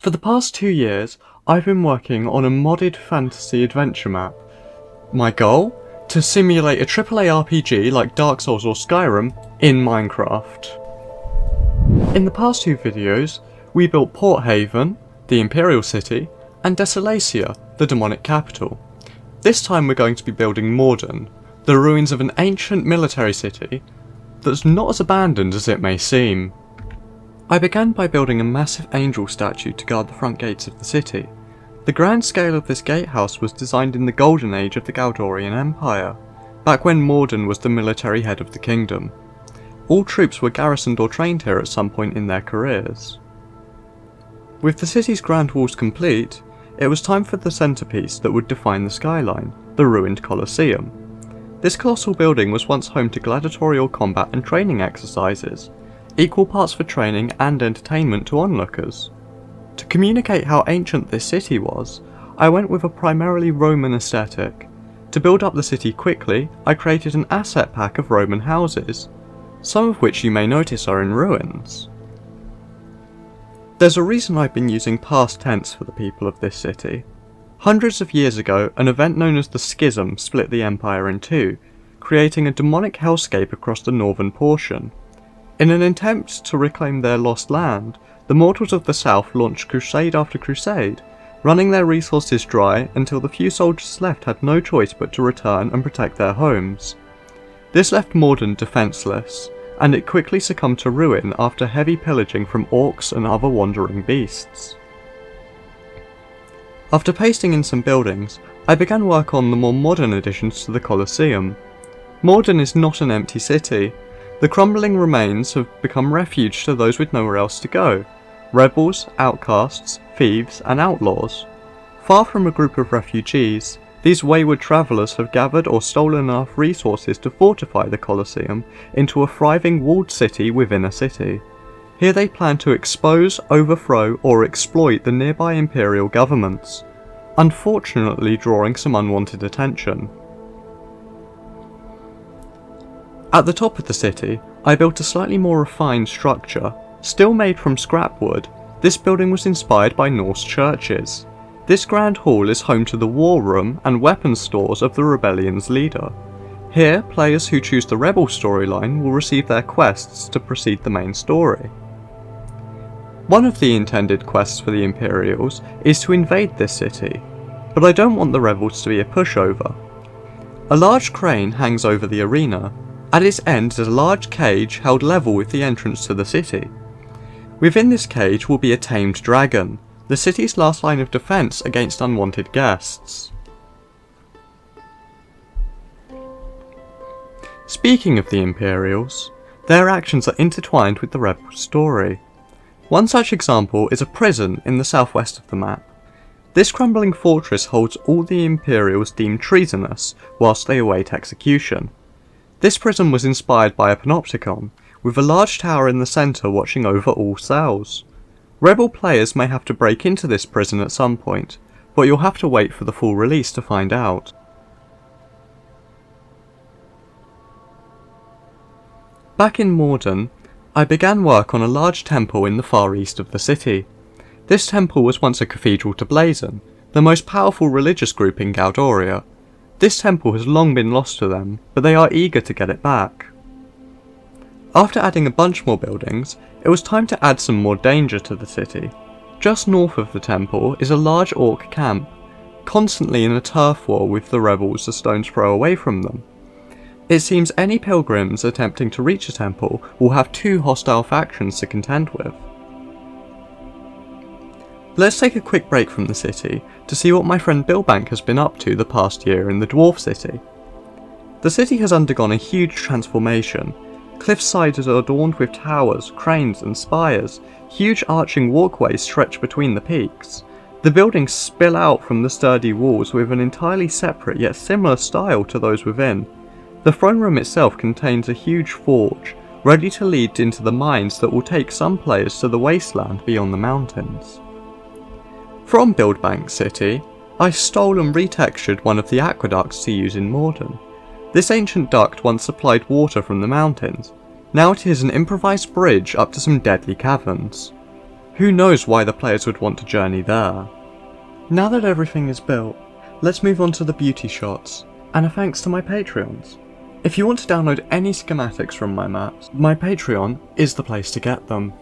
For the past 2 years, I've been working on a modded fantasy adventure map. My goal? To simulate a AAA RPG like Dark Souls or Skyrim in Minecraft. In the past 2 videos, we built Port Haven, the Imperial City, and Desolacia, the demonic capital. This time we're going to be building Moorden, the ruins of an ancient military city that's not as abandoned as it may seem. I began by building a massive angel statue to guard the front gates of the city. The grand scale of this gatehouse was designed in the golden age of the Galdorian Empire, back when Moorden was the military head of the kingdom. All troops were garrisoned or trained here at some point in their careers. With the city's grand walls complete, it was time for the centrepiece that would define the skyline, the ruined coliseum. This colossal building was once home to gladiatorial combat and training exercises, equal parts for training and entertainment to onlookers. To communicate how ancient this city was, I went with a primarily Roman aesthetic. To build up the city quickly, I created an asset pack of Roman houses, some of which you may notice are in ruins. There's a reason I've been using past tense for the people of this city. Hundreds of years ago, an event known as the Schism split the empire in two, creating a demonic hellscape across the northern portion. In an attempt to reclaim their lost land, the mortals of the south launched crusade after crusade, running their resources dry until the few soldiers left had no choice but to return and protect their homes. This left Moorden defenceless, and it quickly succumbed to ruin after heavy pillaging from orcs and other wandering beasts. After pasting in some buildings, I began work on the more modern additions to the Coliseum. Moorden is not an empty city. The crumbling remains have become refuge to those with nowhere else to go: rebels, outcasts, thieves, and outlaws. Far from a group of refugees, these wayward travellers have gathered or stolen enough resources to fortify the Coliseum into a thriving walled city within a city. Here they plan to expose, overthrow, or exploit the nearby imperial governments, unfortunately drawing some unwanted attention. At the top of the city, I built a slightly more refined structure. Still made from scrap wood, this building was inspired by Norse churches. This grand hall is home to the war room and weapons stores of the rebellion's leader. Here, players who choose the rebel storyline will receive their quests to proceed the main story. One of the intended quests for the Imperials is to invade this city, but I don't want the rebels to be a pushover. A large crane hangs over the arena. At its end is a large cage held level with the entrance to the city. Within this cage will be a tamed dragon, the city's last line of defense against unwanted guests. Speaking of the Imperials, their actions are intertwined with the rebel story. One such example is a prison in the southwest of the map. This crumbling fortress holds all the Imperials deemed treasonous whilst they await execution. This prison was inspired by a panopticon, with a large tower in the centre watching over all cells. Rebel players may have to break into this prison at some point, but you'll have to wait for the full release to find out. Back in Moorden, I began work on a large temple in the far east of the city. This temple was once a cathedral to Blazon, the most powerful religious group in Galdoria. This temple has long been lost to them, but they are eager to get it back. After adding a bunch more buildings, it was time to add some more danger to the city. Just north of the temple is a large orc camp, constantly in a turf war with the rebels a stone's throw away from them. It seems any pilgrims attempting to reach the temple will have 2 hostile factions to contend with. Let's take a quick break from the city to see what my friend BuildBank has been up to the past year in the Dwarf city. The city has undergone a huge transformation. Cliff sides are adorned with towers, cranes and spires. Huge arching walkways stretch between the peaks. The buildings spill out from the sturdy walls with an entirely separate yet similar style to those within. The throne room itself contains a huge forge, ready to lead into the mines that will take some players to the wasteland beyond the mountains. From BuildBank City, I stole and retextured one of the aqueducts to use in Moorden. This ancient duct once supplied water from the mountains. Now it is an improvised bridge up to some deadly caverns. Who knows why the players would want to journey there? Now that everything is built, let's move on to the beauty shots, and a thanks to my Patreons. If you want to download any schematics from my maps, my Patreon is the place to get them.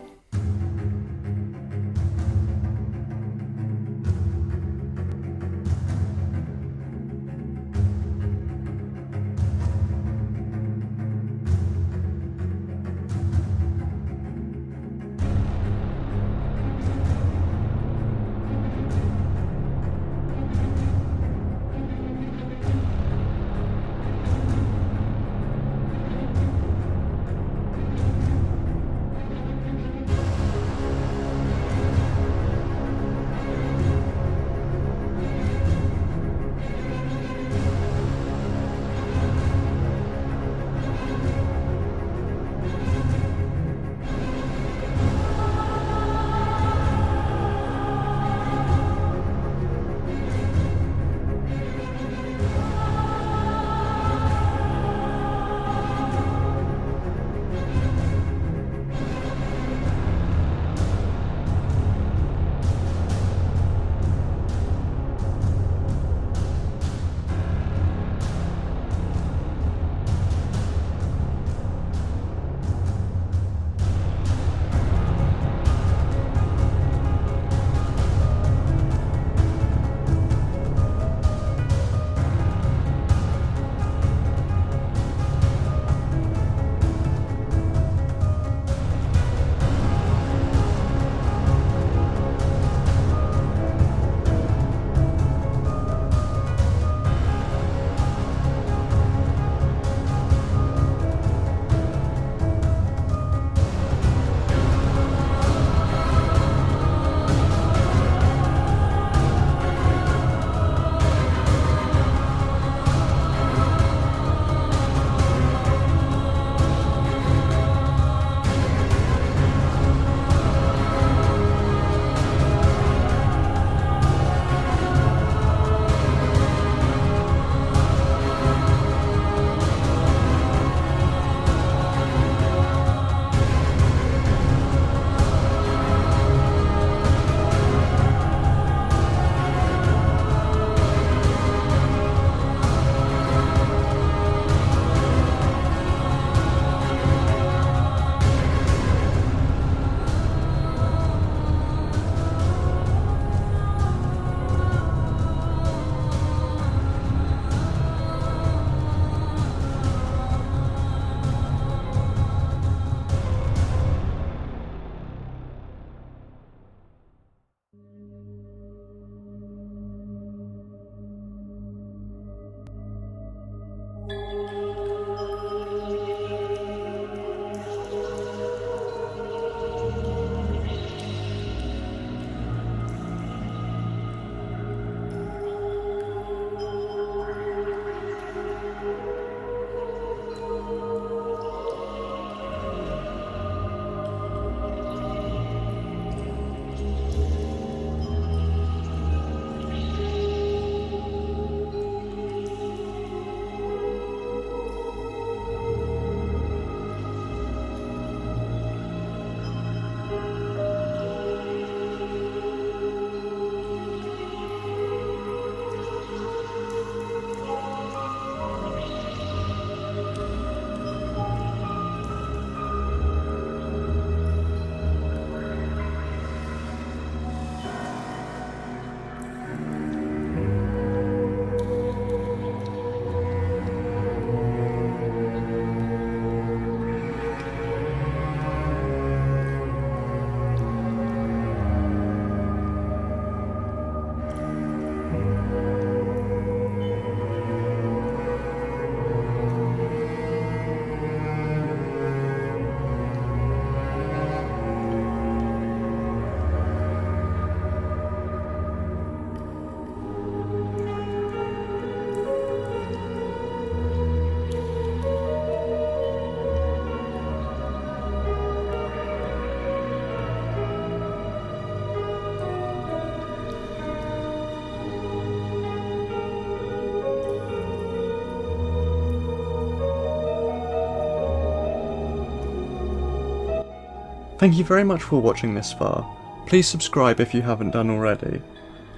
Thank you very much for watching this far. please subscribe if you haven't done already.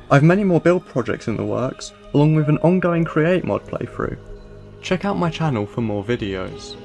I have many more build projects in the works, along with an ongoing Create mod playthrough. Check out my channel for more videos.